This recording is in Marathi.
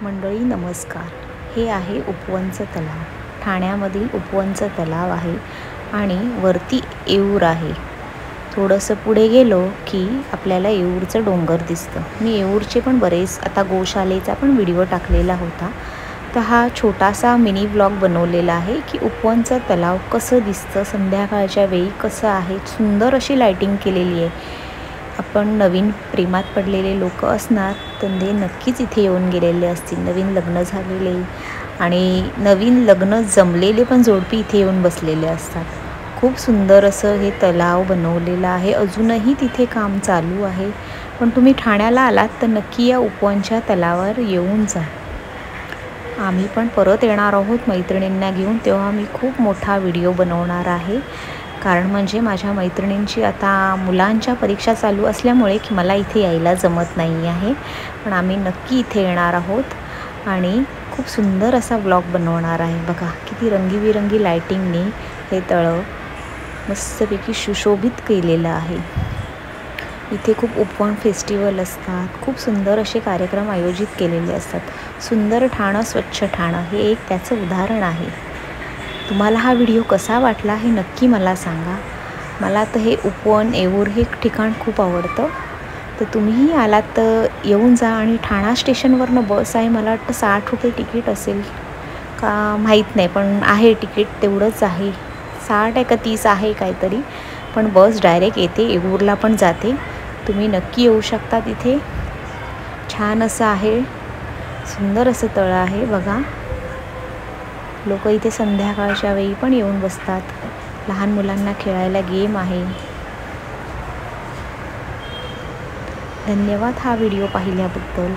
मंडळी नमस्कार. हे आहे उपवनचं तलाव. ठाण्यामधील उपवनचं तलाव आहे आणि वरती येऊर आहे. थोडंसं पुढे गेलो की आपल्याला येऊरचं डोंगर दिसतं. मी येऊरचे पण बरेच आता गोशालेचा पण व्हिडिओ टाकलेला होता. तर हा छोटासा मिनी व्लॉग बनवलेला आहे की उपवनचं तलाव कसं दिसतं संध्याकाळच्या वेळी, कसं आहे. सुंदर अशी लाईटिंग केलेली आहे. आपण नवीन प्रेमात पडलेले लोक असणार तर ते नक्कीच इथे येऊन गेलेले असतील. नवीन लग्न झालेले आणि नवीन लग्न जमलेले पण जोडपी इथे येऊन बसलेले असतात. खूप सुंदर असं हे तलाव बनवलेलं आहे. अजूनही तिथे काम चालू आहे. पण तुम्ही ठाण्याला आलात तर नक्की या उपवनच्या तलावावर येऊन जा. आम्ही पण परत येणार आहोत मैत्रिणींना घेऊन. तेव्हा मी खूप मोठा व्हिडिओ बनवणार आहे. कारण म्हणजे माझ्या मैत्रिणींची आता मुलांच्या परीक्षा चालू असल्यामुळे की मला इथे यायला जमत नाही आहे. पण आम्ही नक्की इथे येणार आहोत आणि खूप सुंदर असा व्लॉग बनवणार आहे. बघा किती रंगीबिरंगी लायटिंगने हे तळं मस्तपैकी सुशोभित केलेलं आहे. इथे खूप उपवन फेस्टिवल असतात. खूप सुंदर असे कार्यक्रम आयोजित केलेले असतात. सुंदर ठाणं स्वच्छ ठाणं हे एक त्याचं उदाहरण आहे. तुम्हाला हा व्हिडिओ कसा वाटला हे नक्की मला सांगा. मला तर हे उपवन येऊर हे ठिकाण खूप आवडतं. तर तुम्हीही आलात तर येऊन जा. आणि ठाणा स्टेशनवरनं बस आहे. मला वाटतं 60 रुपये तिकीट असेल का माहीत नाही, पण आहे तिकीट तेवढंच आहे. 60 आहे का 30 आहे काहीतरी. पण बस डायरेक्ट येते, येऊरला पण जाते. तुम्ही नक्की येऊ शकता. तिथे छान असं आहे, सुंदर असं तळं आहे. बघा लोक इथे संध्याकाळच्या वेळी पण येऊन बसतात. लहान मुलांना खेळायला गेम आहे. धन्यवाद हा व्हिडिओ पाहिल्याबद्दल.